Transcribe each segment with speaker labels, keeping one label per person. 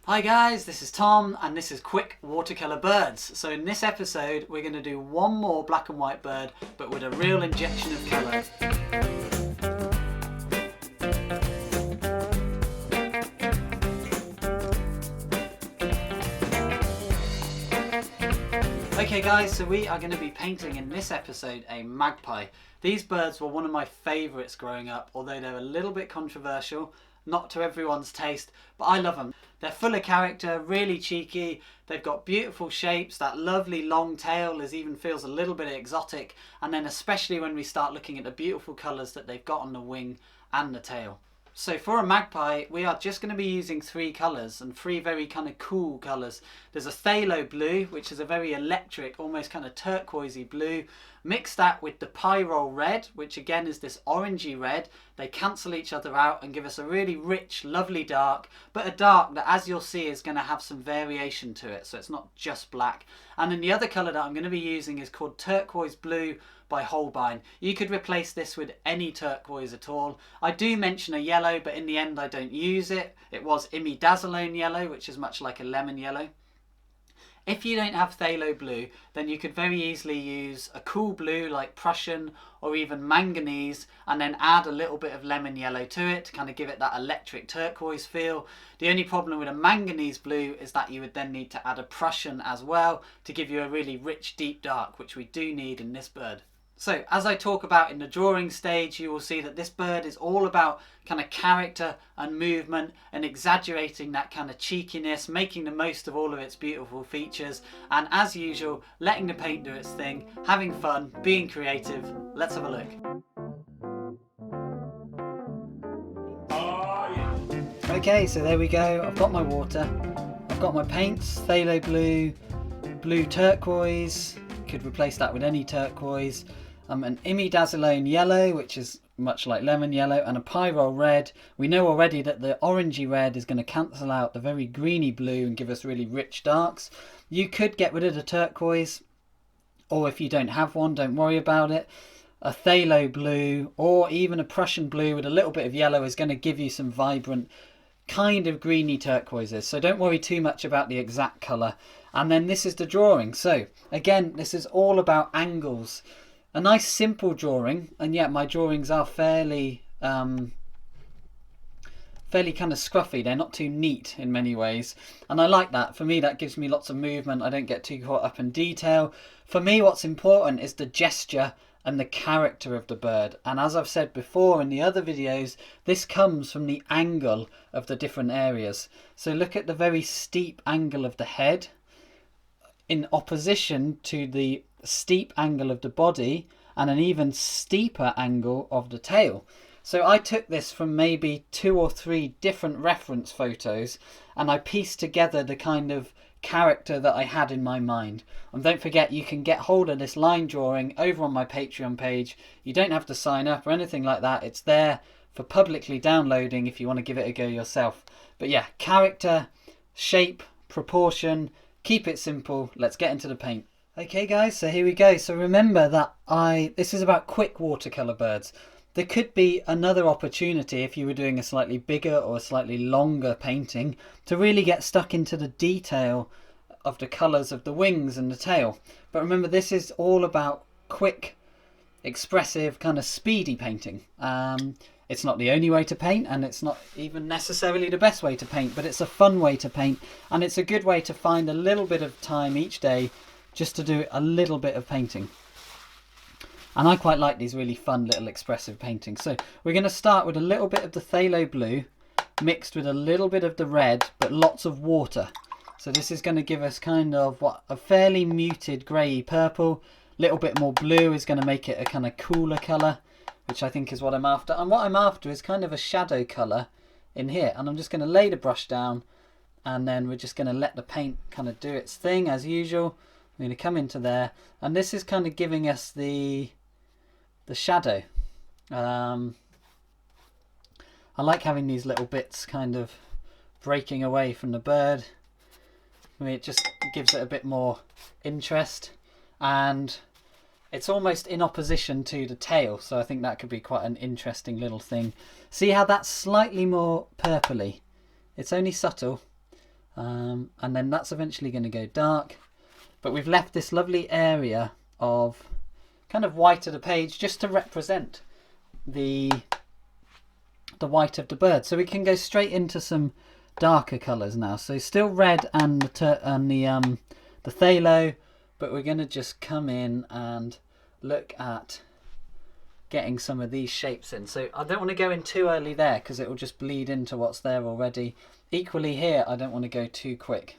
Speaker 1: Hi guys, this is Tom and this is Quick Watercolour Birds. So in this episode we're going to do one more black and white bird but with a real injection of colour. Okay guys, so we are going to be painting in this episode a magpie. These birds were one of my favourites growing up, although they're a little bit controversial. Not to everyone's taste, but I love them. They're full of character, really cheeky, they've got beautiful shapes, that lovely long tail even feels a little bit exotic, and then especially when we start looking at the beautiful colours that they've got on the wing and the tail. So for a magpie, we are just going to be using three colours, and three very kind of cool colours. There's a Pthalo Blue, which is a very electric, almost kind of turquoisey blue. Mix that with the Pyrole Red, which again is this orangey red. They cancel each other out and give us a really rich, lovely dark, but a dark that, as you'll see, is going to have some variation to it, so it's not just black. And then the other colour that I'm going to be using is called Turqouise Blue by Holbein. You could replace this with any turquoise at all. I do mention a yellow, but in the end I don't use it. It was imidazolone yellow, which is much like a lemon yellow. If you don't have Pthalo Blue, then you could very easily use a cool blue like Prussian or even manganese, and then add a little bit of lemon yellow to it to kind of give it that electric turquoise feel. The only problem with a manganese blue is that you would then need to add a Prussian as well to give you a really rich deep dark, which we do need in this bird. So as I talk about in the drawing stage, you will see that this bird is all about kind of character and movement and exaggerating that kind of cheekiness, making the most of all of its beautiful features, and as usual, letting the paint do its thing, having fun, being creative. Let's have a look. Okay, so there we go. I've got my water, I've got my paints, Pthalo Blue, blue turquoise, could replace that with any turquoise. An imidazolone yellow, which is much like lemon yellow, and a Pyrole Red. We know already that the orangey red is going to cancel out the very greeny blue and give us really rich darks. You could get rid of the turquoise, or if you don't have one, don't worry about it. A Pthalo Blue or even a Prussian blue with a little bit of yellow is going to give you some vibrant kind of greeny turquoises, so don't worry too much about the exact colour. And then this is the drawing. So again, this is all about angles. A nice simple drawing, and yet my drawings are fairly kind of scruffy. They're not too neat in many ways, and I like that. For me, that gives me lots of movement. I don't get too caught up in detail. For me, what's important is the gesture and the character of the bird, and as I've said before in the other videos, this comes from the angle of the different areas. So look at the very steep angle of the head in opposition to the steep angle of the body and an even steeper angle of the tail. So I took this from maybe 2 or 3 different reference photos, and I pieced together the kind of character that I had in my mind. And don't forget, you can get hold of this line drawing over on my Patreon page. You don't have to sign up or anything like that. It's there for publicly downloading if you want to give it a go yourself. But yeah, character, shape, proportion, keep it simple. Let's get into the paint. Okay guys, so here we go. So remember that this is about quick watercolour birds. There could be another opportunity if you were doing a slightly bigger or a slightly longer painting to really get stuck into the detail of the colours of the wings and the tail. But remember, this is all about quick, expressive, kind of speedy painting. It's not the only way to paint, and it's not even necessarily the best way to paint, but it's a fun way to paint, and it's a good way to find a little bit of time each day just to do a little bit of painting. And I quite like these really fun little expressive paintings. So we're going to start with a little bit of the Pthalo Blue mixed with a little bit of the red, but lots of water. So this is going to give us kind of a fairly muted grey purple. Little bit more blue is going to make it a kind of cooler colour, which I think is what I'm after. And what I'm after is kind of a shadow colour in here. And I'm just going to lay the brush down, and then we're just going to let the paint kind of do its thing as usual. I'm going to come into there, and this is kind of giving us the shadow. I like having these little bits kind of breaking away from the bird. I mean, it just gives it a bit more interest, and it's almost in opposition to the tail, so I think that could be quite an interesting little thing. See how that's slightly more purpley? It's only subtle, and then that's eventually going to go dark. But we've left this lovely area of kind of white of the page just to represent the white of the bird. So we can go straight into some darker colours now. So still red and the phthalo, but we're going to just come in and look at getting some of these shapes in. So I don't want to go in too early there because it will just bleed into what's there already. Equally here, I don't want to go too quick.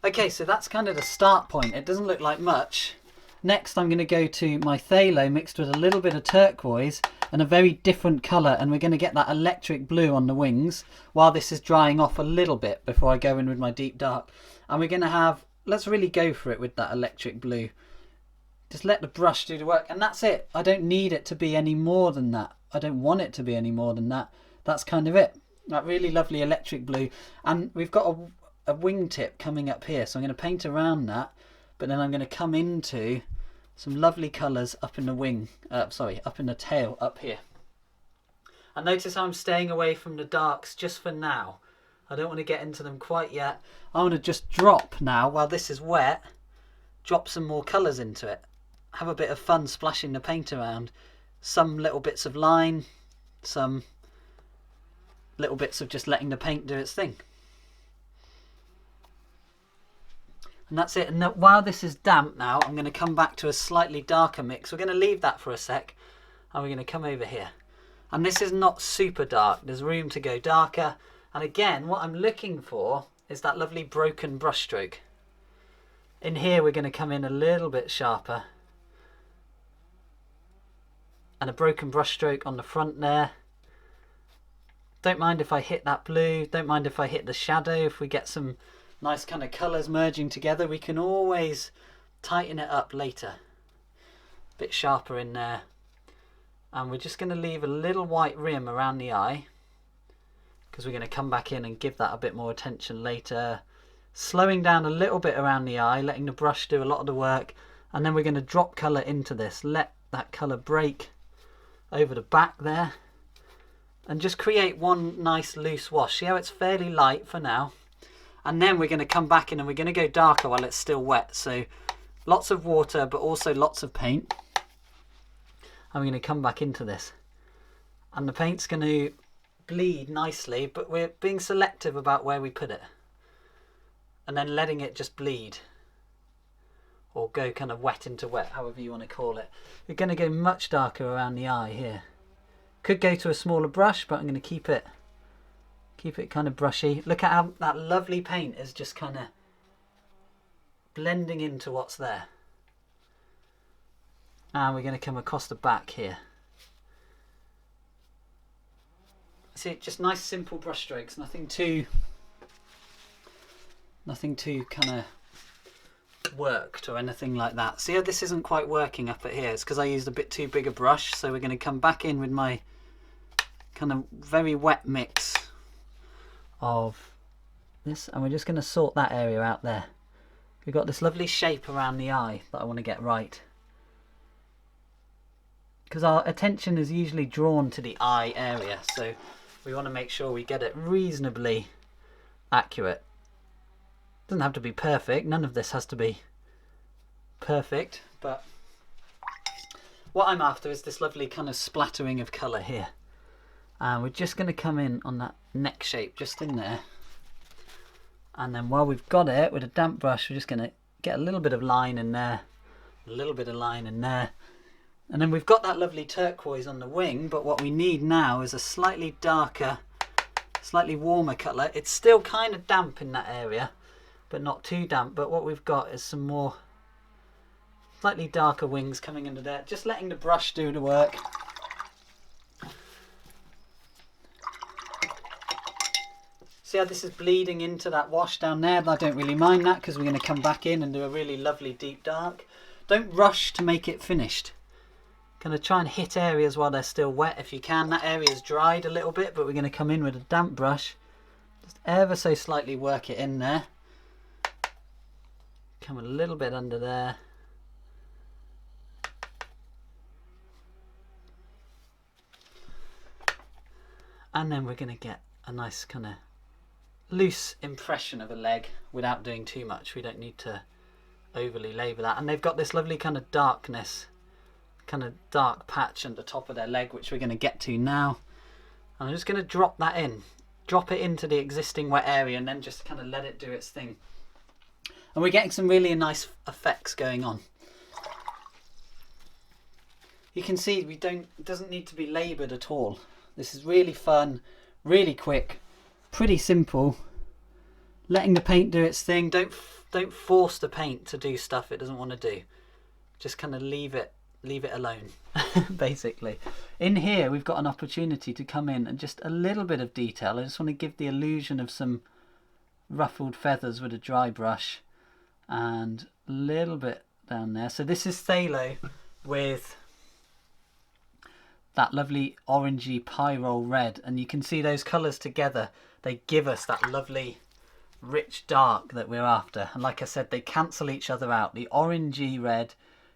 Speaker 1: Okay, so that's kind of the start point. It doesn't look like much. Next, I'm going to go to my phthalo mixed with a little bit of turquoise and a very different colour, and we're going to get that electric blue on the wings while this is drying off a little bit before I go in with my deep dark. And we're going to have, let's really go for it with that electric blue. Just let the brush do the work, and that's it. I don't need it to be any more than that. I don't want it to be any more than that. That's kind of it. That really lovely electric blue. And we've got a wingtip coming up here, so I'm going to paint around that, but then I'm going to come into some lovely colours up in the wing, up in the tail up here. And notice how I'm staying away from the darks just for now. I don't want to get into them quite yet. I want to just drop now, while this is wet, drop some more colours into it. Have a bit of fun splashing the paint around. Some little bits of line, some little bits of just letting the paint do its thing. And that's it. And while this is damp now, I'm going to come back to a slightly darker mix. We're going to leave that for a sec, and we're going to come over here. And this is not super dark. There's room to go darker. And again, what I'm looking for is that lovely broken brush stroke. In here, we're going to come in a little bit sharper. And a broken brush stroke on the front there. Don't mind if I hit that blue. Don't mind if I hit the shadow. If we get some nice kind of colours merging together, we can always tighten it up later. A bit sharper in there. And we're just going to leave a little white rim around the eye, because we're going to come back in and give that a bit more attention later. Slowing down a little bit around the eye, letting the brush do a lot of the work. And then we're going to drop colour into this. Let that colour break over the back there. And just create one nice loose wash. See how it's fairly light for now. And then we're going to come back in and we're going to go darker while it's still wet. So lots of water, but also lots of paint. And we're going to come back into this. And the paint's going to bleed nicely, but we're being selective about where we put it. And then letting it just bleed. Or go kind of wet into wet, however you want to call it. We're going to go much darker around the eye here. Could go to a smaller brush, but I'm going to keep it kind of brushy. Look at how that lovely paint is just kind of blending into what's there. And we're going to come across the back here. See, just nice simple brush strokes, nothing too kind of worked or anything like that. See how this isn't quite working up at here? It's because I used a bit too big a brush. So we're going to come back in with my kind of very wet mix of this, and we're just going to sort that area out there. We've got this lovely shape around the eye that I want to get right, because our attention is usually drawn to the eye area, so we want to make sure we get it reasonably accurate. Doesn't have to be perfect, none of this has to be perfect, but what I'm after is this lovely kind of splattering of colour here. And we're just going to come in on that neck shape just in there, and then while we've got it with a damp brush, we're just going to get a little bit of line in there, a little bit of line in there, and then we've got that lovely turquoise on the wing. But what we need now is a slightly darker, slightly warmer colour. It's still kind of damp in that area, but not too damp. But what we've got is some more slightly darker wings coming into there, just letting the brush do the work. See how this is bleeding into that wash down there? I don't really mind that, because we're going to come back in and do a really lovely deep dark. Don't rush to make it finished. Kind of try and hit areas while they're still wet if you can. That area's dried a little bit, but we're going to come in with a damp brush. Just ever so slightly work it in there. Come a little bit under there. And then we're going to get a nice kind of loose impression of a leg without doing too much. We don't need to overly labour that. And they've got this lovely kind of darkness, kind of dark patch at the top of their leg, which we're going to get to now. And I'm just going to drop that in, drop it into the existing wet area, and then just kind of let it do its thing. And we're getting some really nice effects going on. You can see it doesn't need to be laboured at all. This is really fun, really quick, pretty simple. Letting the paint do its thing. Don't force the paint to do stuff it doesn't want to do. Just kind of leave it alone, basically. In here we've got an opportunity to come in and just a little bit of detail. I just want to give the illusion of some ruffled feathers with a dry brush, and a little bit down there. So this is phthalo with that lovely orangey Pyrole Red, and you can see those colours together, they give us that lovely rich dark that we're after. And like I said, they cancel each other out. The orangey red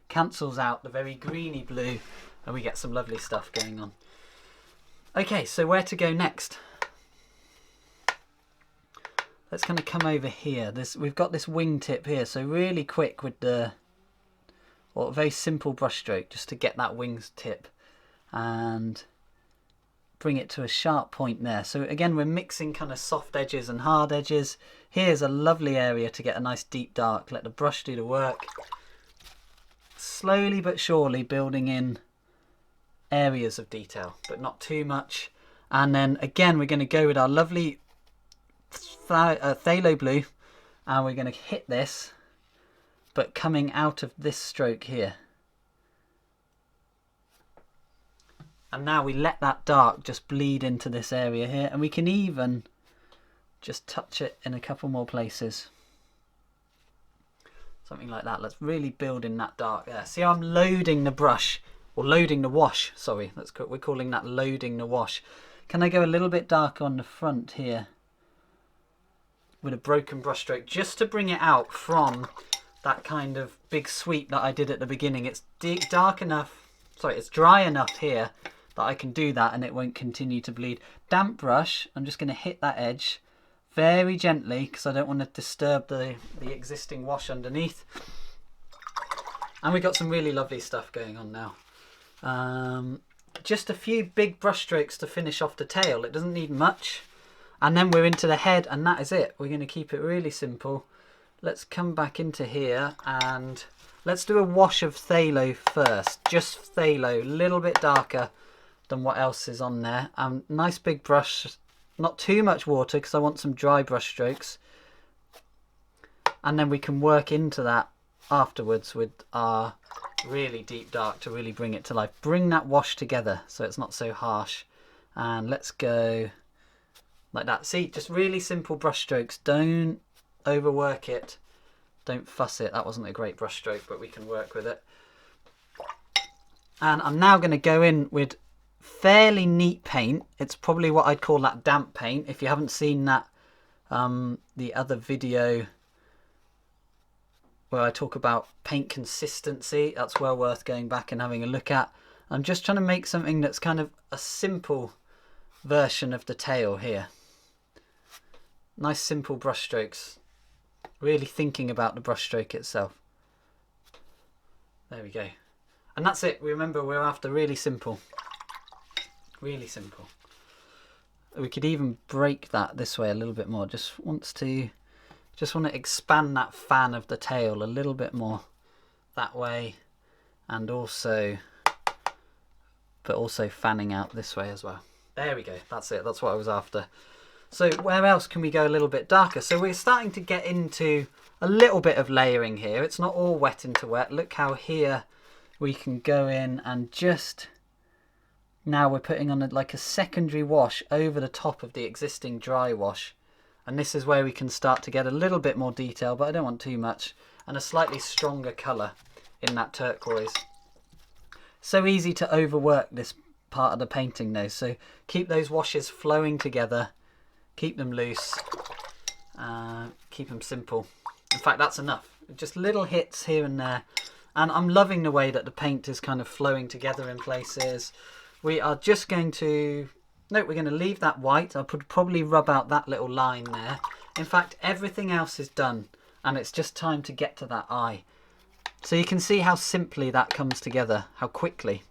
Speaker 1: cancels out the very greeny blue, and we get some lovely stuff going on. Okay, so where to go next? Let's kind of come over here. We've got this wingtip here, so really quick with a very simple brush stroke just to get that wingtip and bring it to a sharp point there. So again, we're mixing kind of soft edges and hard edges. Here's a lovely area to get a nice deep dark. Let the brush do the work. Slowly but surely building in areas of detail, but not too much. And then again, we're going to go with our lovely Pthalo Blue, and we're going to hit this, but coming out of this stroke here. And now we let that dark just bleed into this area here, and we can even just touch it in a couple more places. Something like that. Let's really build in that dark there. See how I'm loading the brush, or loading the wash, sorry. We're calling that loading the wash. Can I go a little bit darker on the front here with a broken brush stroke, just to bring it out from that kind of big sweep that I did at the beginning. It's dark enough, sorry, it's dry enough here that I can do that and it won't continue to bleed. Damp brush, I'm just going to hit that edge very gently because I don't want to disturb the existing wash underneath. And we've got some really lovely stuff going on now. Just a few big brush strokes to finish off the tail. It doesn't need much. And then we're into the head, and that is it. We're going to keep it really simple. Let's come back into here and let's do a wash of phthalo first. Just phthalo, a little bit darker than what else is on there. Nice big brush, not too much water because I want some dry brush strokes. And then we can work into that afterwards with our really deep dark to really bring it to life. Bring that wash together so it's not so harsh. And let's go like that. See, just really simple brush strokes. Don't overwork it. Don't fuss it. That wasn't a great brush stroke, but we can work with it. And I'm now going to go in with fairly neat paint. It's probably what I'd call that damp paint. If you haven't seen that, the other video where I talk about paint consistency, that's well worth going back and having a look at. I'm just trying to make something that's kind of a simple version of the tail here. Nice simple brush strokes. Really thinking about the brush stroke itself. There we go. And that's it. Remember, we're after really simple. Really simple. We could even break that this way a little bit more. Just want to expand that fan of the tail a little bit more that way, and also fanning out this way as well. There we go. That's it. That's what I was after. So where else can we go a little bit darker? So we're starting to get into a little bit of layering here. It's not all wet into wet. Look how here we can go in and just, now we're putting on like a secondary wash over the top of the existing dry wash. And this is where we can start to get a little bit more detail, but I don't want too much. And a slightly stronger colour in that turquoise. So easy to overwork this part of the painting though. So keep those washes flowing together. Keep them loose. Keep them simple. In fact, that's enough. Just little hits here and there. And I'm loving the way that the paint is kind of flowing together in places. We are just going to Note we're going to leave that white. I'll probably rub out that little line there. In fact, everything else is done and it's just time to get to that eye. So you can see how simply that comes together, how quickly.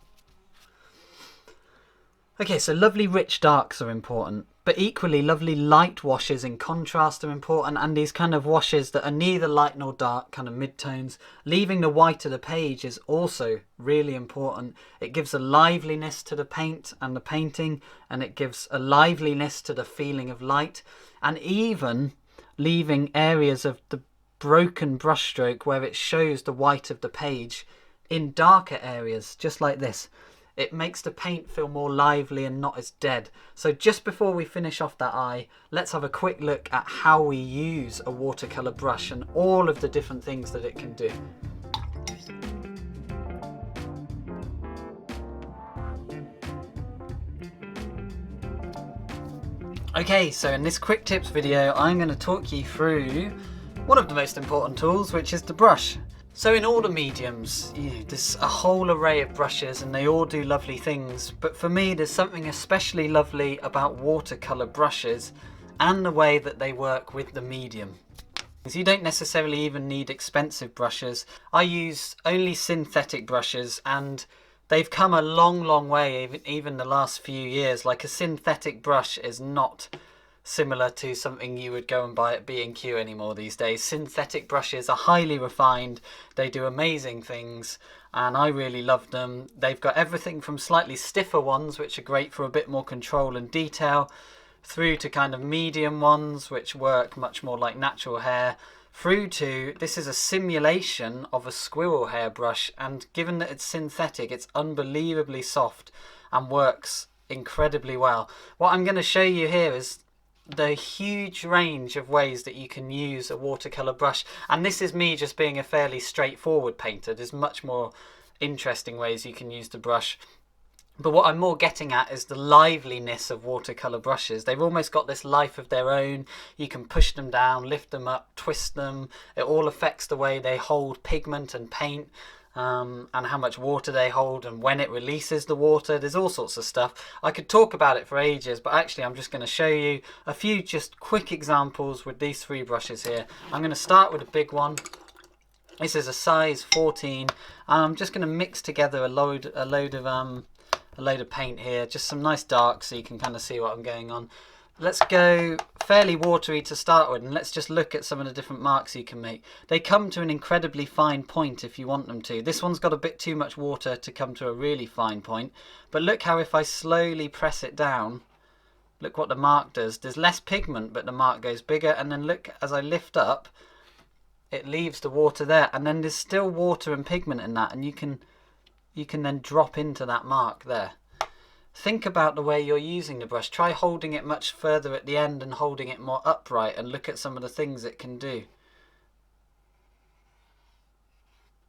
Speaker 1: Okay, so lovely rich darks are important, but equally lovely light washes in contrast are important, and these kind of washes that are neither light nor dark, kind of mid-tones. Leaving the white of the page is also really important. It gives a liveliness to the paint and the painting, and it gives a liveliness to the feeling of light, and even leaving areas of the broken brushstroke where it shows the white of the page in darker areas, just like this. It makes the paint feel more lively and not as dead. So just before we finish off that eye, let's have a quick look at how we use a watercolour brush and all of the different things that it can do. Okay, so in this quick tips video, I'm going to talk you through one of the most important tools, which is the brush. So in all the mediums, there's a whole array of brushes and they all do lovely things, but for me there's something especially lovely about watercolour brushes and the way that they work with the medium. You don't necessarily even need expensive brushes. I use only synthetic brushes and they've come a long way, even the last few years. Like a synthetic brush is not similar to something you would go and buy at B&Q anymore these days. Synthetic brushes are highly refined, they do amazing things, and I really love them. They've got everything from slightly stiffer ones, which are great for a bit more control and detail, through to kind of medium ones, which work much more like natural hair, through to, this is a simulation of a squirrel hair brush, and given that it's synthetic, it's unbelievably soft and works incredibly well. What I'm going to show you here is the huge range of ways that you can use a watercolour brush, and this is me just being a fairly straightforward painter. There's much more interesting ways you can use the brush, but what I'm more getting at is the liveliness of watercolour brushes. They've almost got this life of their own. You can push them down, lift them up, twist them. It all affects the way they hold pigment and paint, and how much water they hold and when it releases the water. There's all sorts of stuff. I could talk about it for ages, but actually I'm just going to show you a few just quick examples with these three brushes here. I'm going to start with a big one. This is a size 14. I'm just going to mix together a load of paint here, just some nice darks so you can kind of see what I'm going on. Let's go fairly watery to start with, and let's just look at some of the different marks you can make. They come to an incredibly fine point if you want them to. This one's got a bit too much water to come to a really fine point, but look how if I slowly press it down, look what the mark does. There's less pigment, but the mark goes bigger, and then look, as I lift up, it leaves the water there, and then there's still water and pigment in that, and you can then drop into that mark there. Think about the way you're using the brush. Try holding it much further at the end and holding it more upright, and look at some of the things it can do.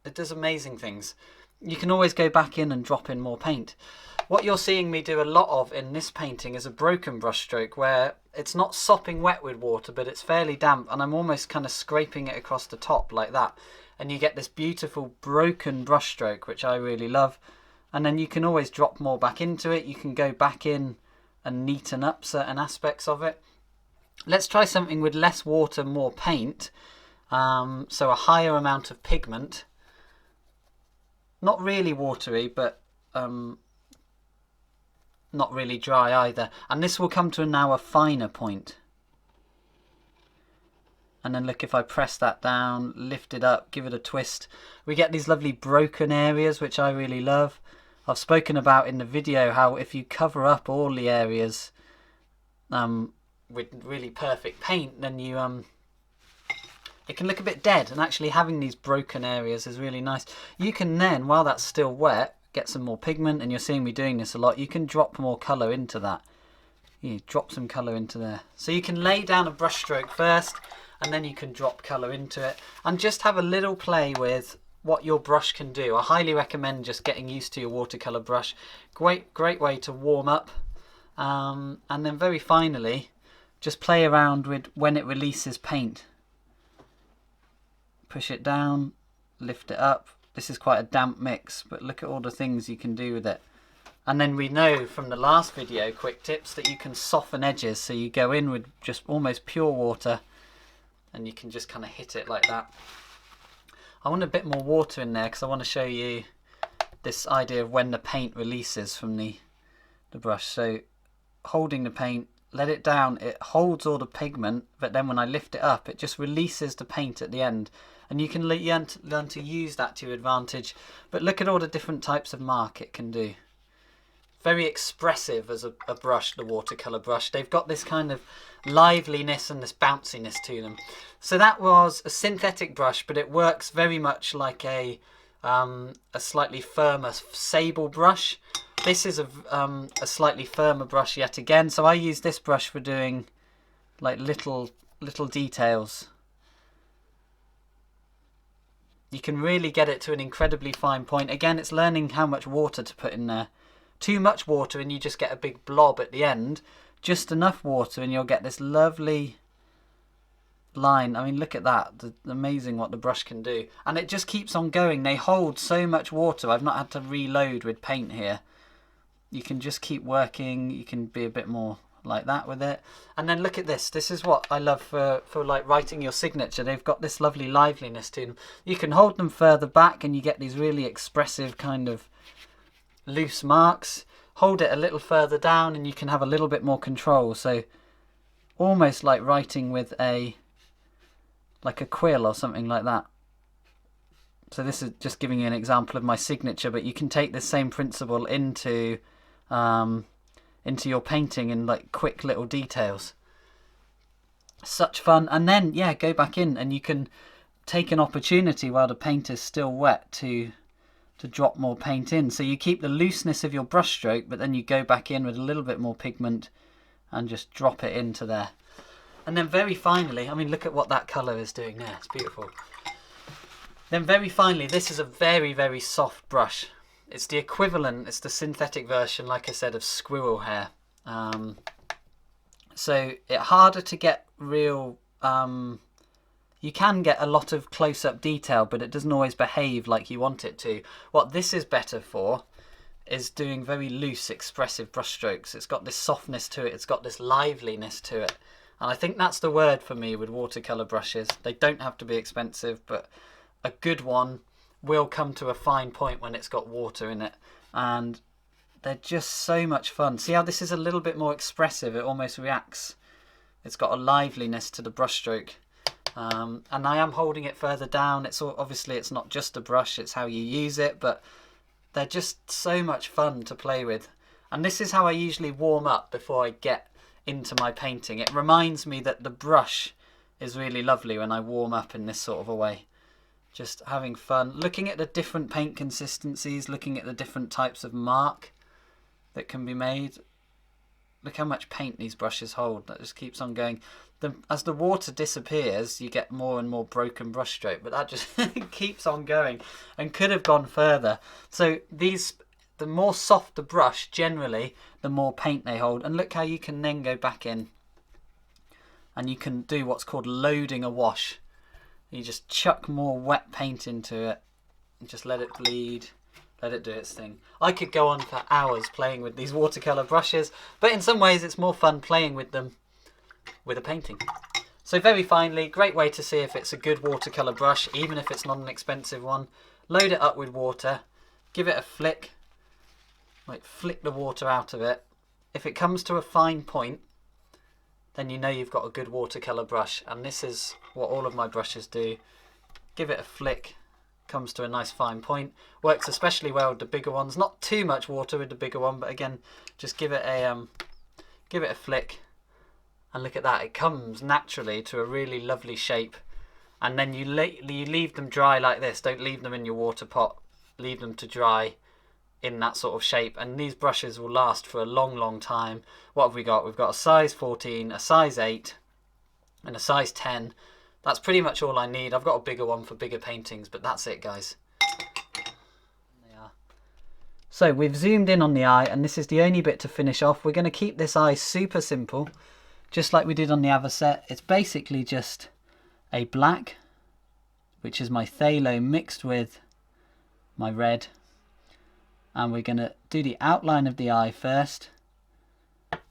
Speaker 1: It does amazing things. You can always go back in and drop in more paint. What you're seeing me do a lot of in this painting is a broken brush stroke, where it's not sopping wet with water, but it's fairly damp, and I'm almost kind of scraping it across the top like that. And you get this beautiful broken brush stroke, which I really love. And then you can always drop more back into it. You can go back in and neaten up certain aspects of it. Let's try something with less water, more paint. So a higher amount of pigment. Not really watery, but not really dry either. And this will come to now a finer point. And then look, if I press that down, lift it up, give it a twist, we get these lovely broken areas, which I really love. I've spoken about in the video how if you cover up all the areas with really perfect paint, then you it can look a bit dead, and actually having these broken areas is really nice. You can then, while that's still wet, get some more pigment, and you're seeing me doing this a lot. You can drop more colour into that. You drop some colour into there. So you can lay down a brush stroke first, and then you can drop colour into it, and just have a little play with what your brush can do. I highly recommend just getting used to your watercolour brush. Great way to warm up, and then very finally just play around with when it releases paint. Push it down, lift it up. This is quite a damp mix, but look at all the things you can do with it. And then we know from the last video, quick tips, that you can soften edges. So you go in with just almost pure water and you can just kind of hit it like that. I want a bit more water in there because I want to show you this idea of when the paint releases from the brush. So holding the paint, let it down, it holds all the pigment, but then when I lift it up, it just releases the paint at the end. And you can learn to use that to your advantage. But look at all the different types of mark it can do. Very expressive as a brush, the watercolour brush. They've got this kind of liveliness and this bounciness to them. So that was a synthetic brush, but it works very much like a slightly firmer sable brush. This is a slightly firmer brush yet again. So I use this brush for doing like little details. You can really get it to an incredibly fine point. Again, it's learning how much water to put in there. Too much water and you just get a big blob at the end. Just enough water and you'll get this lovely line. I mean, look at that. Amazing what the brush can do. And it just keeps on going. They hold so much water. I've not had to reload with paint here. You can just keep working. You can be a bit more like that with it. And then look at this. This is what I love for like writing your signature. They've got this lovely liveliness to them. You can hold them further back and you get these really expressive kind of loose marks. Hold it a little further down and you can have a little bit more control. So almost like writing with like a quill or something like that. So this is just giving you an example of my signature, but you can take the same principle into your painting in like quick little details. Such fun. And then yeah, go back in and you can take an opportunity while the paint is still wet to drop more paint in. So you keep the looseness of your brush stroke, but then you go back in with a little bit more pigment and just drop it into there. And then very finally, I mean, look at what that colour is doing there. It's beautiful. Then very finally, this is a very, very soft brush. It's the equivalent, it's the synthetic version, like I said, of squirrel hair. So it's harder to get real... you can get a lot of close-up detail, but it doesn't always behave like you want it to. What this is better for is doing very loose, expressive brush strokes. It's got this softness to it. It's got this liveliness to it. And I think that's the word for me with watercolour brushes. They don't have to be expensive, but a good one will come to a fine point when it's got water in it. And they're just so much fun. See how this is a little bit more expressive? It almost reacts. It's got a liveliness to the brush stroke. And I am holding it further down. It's obviously it's not just a brush, it's how you use it, but they're just so much fun to play with. And this is how I usually warm up before I get into my painting. It reminds me that the brush is really lovely when I warm up in this sort of a way. Just having fun, looking at the different paint consistencies, looking at the different types of mark that can be made. Look how much paint these brushes hold. That just keeps on going. As the water disappears, you get more and more broken brush stroke, but that just keeps on going and could have gone further. So the more soft the brush, generally, the more paint they hold. And look how you can then go back in and you can do what's called loading a wash. You just chuck more wet paint into it and just let it bleed. Let it do its thing. I could go on for hours playing with these watercolour brushes, but in some ways it's more fun playing with them with a painting. So very finally, great way to see if it's a good watercolour brush, even if it's not an expensive one. Load it up with water, give it a flick, like flick the water out of it. If it comes to a fine point, then you know you've got a good watercolour brush, and this is what all of my brushes do. Give it a flick, comes to a nice fine point. Works especially well with the bigger ones. Not too much water with the bigger one, but again, just give it a flick, and look at that. It comes naturally to a really lovely shape, and then you leave them dry like this. Don't leave them in your water pot. Leave them to dry in that sort of shape, and these brushes will last for a long time. What have we got? We've got a size 14, a size 8, and a size 10. That's pretty much all I need. I've got a bigger one for bigger paintings, but that's it, guys. So we've zoomed in on the eye, and this is the only bit to finish off. We're going to keep this eye super simple, just like we did on the other set. It's basically just a black, which is my phthalo mixed with my red, and we're going to do the outline of the eye first.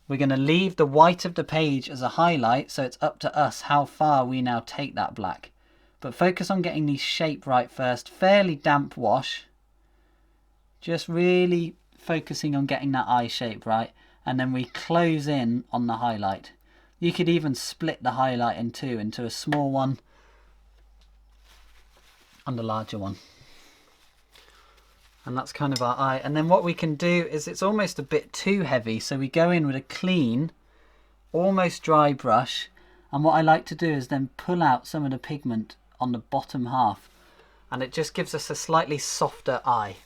Speaker 1: We're going to leave the white of the page as a highlight, so it's up to us how far we now take that black. But focus on getting the shape right first. Fairly damp wash. Just really focusing on getting that eye shape right. And then we close in on the highlight. You could even split the highlight in two, into a small one and a larger one. And that's kind of our eye. And then what we can do is, it's almost a bit too heavy, so we go in with a clean, almost dry brush. And what I like to do is then pull out some of the pigment on the bottom half, and it just gives us a slightly softer eye.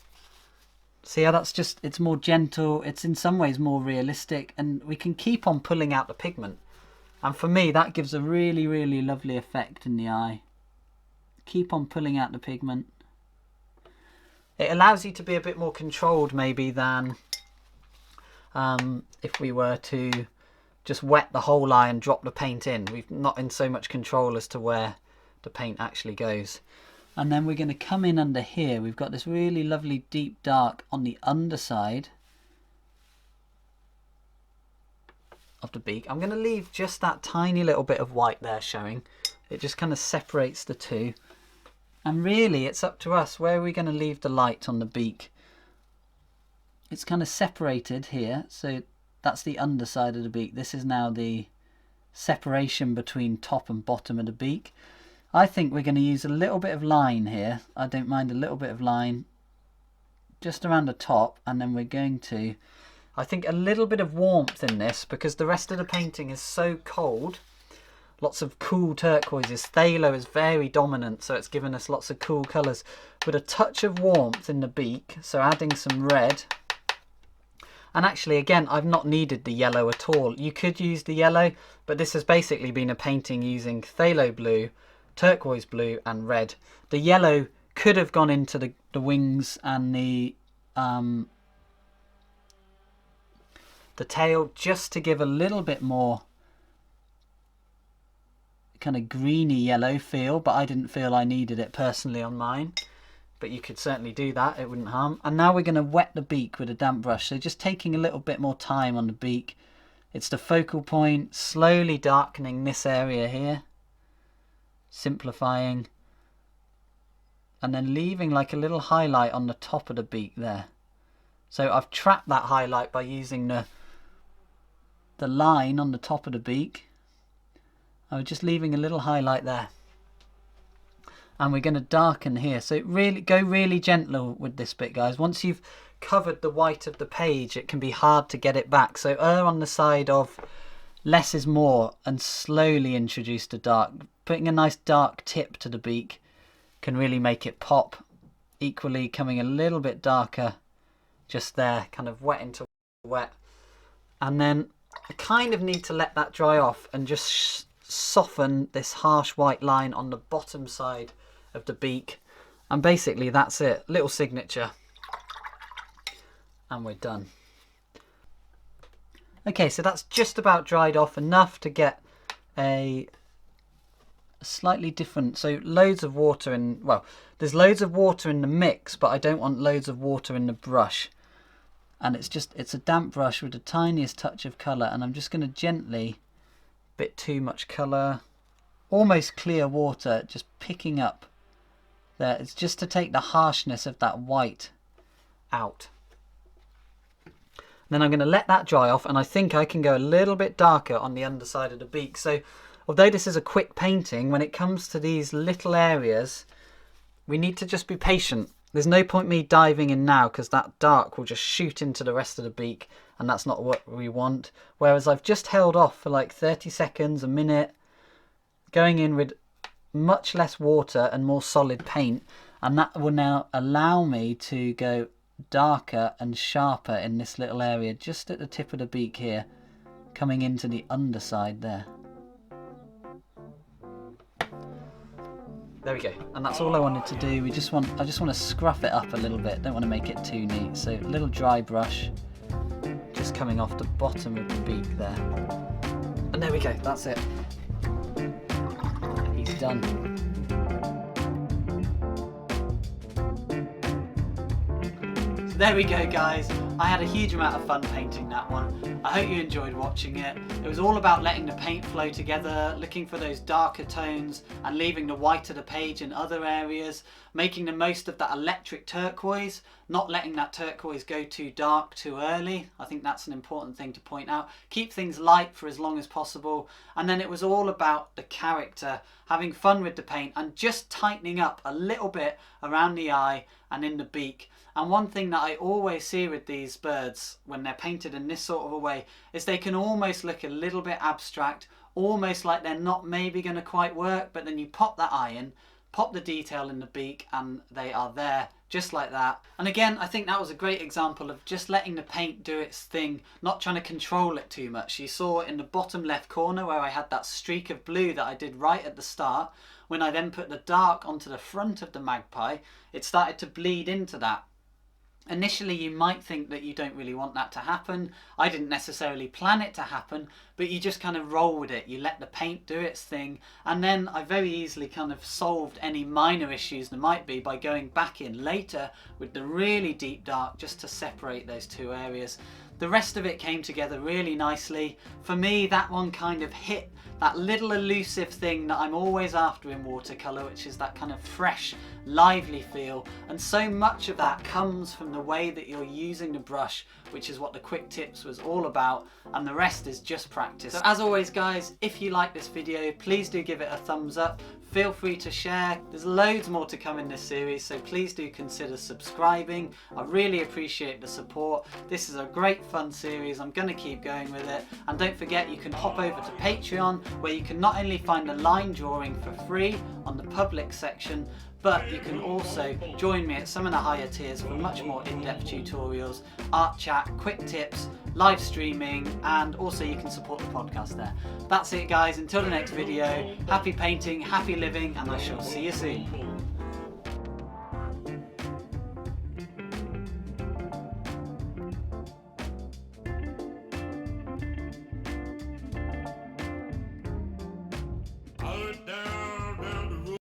Speaker 1: See how that's just, it's more gentle, it's in some ways more realistic, and we can keep on pulling out the pigment. And for me, that gives a really, really lovely effect in the eye. Keep on pulling out the pigment. It allows you to be a bit more controlled maybe than if we were to just wet the whole eye and drop the paint in. We're not in so much control as to where the paint actually goes. And then we're going to come in under here. We've got this really lovely deep dark on the underside of the beak. I'm going to leave just that tiny little bit of white there showing. It just kind of separates the two. And really it's up to us, where are we going to leave the light on the beak. It's kind of separated here, so that's the underside of the beak. This is now the separation between top and bottom of the beak. I think we're going to use a little bit of line here. I don't mind a little bit of line just around the top, and then we're going to, I think, a little bit of warmth in this, because the rest of the painting is so cold. Lots of cool turquoises. Phthalo is very dominant, so it's given us lots of cool colours. With a touch of warmth in the beak, so adding some red. And actually, again, I've not needed the yellow at all. You could use the yellow, but this has basically been a painting using Pthalo Blue, Turquoise Blue and red. The yellow could have gone into the wings and the tail, just to give a little bit more kind of greeny yellow feel, but I didn't feel I needed it personally on mine. But you could certainly do that, it wouldn't harm. And now we're going to wet the beak with a damp brush, so just taking a little bit more time on the beak. It's the focal point, slowly darkening this area here, simplifying, and then leaving like a little highlight on the top of the beak there. So I've trapped that highlight by using the line on the top of the beak. I was just leaving a little highlight there. And we're going to darken here. So really go really gentle with this bit, guys. Once you've covered the white of the page, it can be hard to get it back. So err on the side of less is more, and slowly introduce the dark. Putting a nice dark tip to the beak can really make it pop. Equally coming a little bit darker just there, kind of wet into wet. And then I kind of need to let that dry off and just soften this harsh white line on the bottom side of the beak. And basically that's it. Little signature. And we're done. Okay, so that's just about dried off enough to get a slightly different, so loads of water in, well, there's loads of water in the mix, but I don't want loads of water in the brush. And it's a damp brush with the tiniest touch of colour, and I'm just going to gently, bit too much colour, almost clear water, just picking up there. It's just to take the harshness of that white out. Then I'm going to let that dry off, and I think I can go a little bit darker on the underside of the beak. So although this is a quick painting, when it comes to these little areas, we need to just be patient. There's no point me diving in now, because that dark will just shoot into the rest of the beak, and that's not what we want. Whereas I've just held off for like 30 seconds, a minute, going in with much less water and more solid paint, and that will now allow me to go darker and sharper in this little area just at the tip of the beak here, coming into the underside there. There we go, and that's all I wanted to do. I just want to scruff it up a little bit, don't want to make it too neat. So a little dry brush just coming off the bottom of the beak there, and there we go, that's it. He's done. There we go, guys. I had a huge amount of fun painting that one. I hope you enjoyed watching it. It was all about letting the paint flow together, looking for those darker tones and leaving the white of the page in other areas, making the most of that electric turquoise, not letting that turquoise go too dark too early. I think that's an important thing to point out. Keep things light for as long as possible. And then it was all about the character, having fun with the paint and just tightening up a little bit around the eye and in the beak. And one thing that I always see with these birds when they're painted in this sort of a way is they can almost look a little bit abstract, almost like they're not maybe going to quite work, but then you pop that eye in, pop the detail in the beak, and they are there just like that. And again, I think that was a great example of just letting the paint do its thing, not trying to control it too much. You saw in the bottom left corner where I had that streak of blue that I did right at the start. When I then put the dark onto the front of the Magpie, it started to bleed into that. Initially you might think that you don't really want that to happen. I didn't necessarily plan it to happen, but you just kind of roll with it. You let the paint do its thing, and then I very easily kind of solved any minor issues there might be by going back in later with the really deep dark just to separate those two areas. The rest of it came together really nicely. For me, that one kind of hit that little elusive thing that I'm always after in watercolour, which is that kind of fresh, lively feel. And so much of that comes from the way that you're using the brush, which is what the quick tips was all about, and the rest is just practice. So as always guys, if you like this video, please do give it a thumbs up. Feel free to share. There's loads more to come in this series, so please do consider subscribing. I really appreciate the support. This is a great fun series. I'm going to keep going with it. And don't forget, you can hop over to Patreon, where you can not only find the line drawing for free on the public section, but you can also join me at some of the higher tiers for much more in-depth tutorials, art chat, quick tips, live streaming, and also you can support the podcast there. That's it guys, until the next video, happy painting, happy living, and I shall see you soon.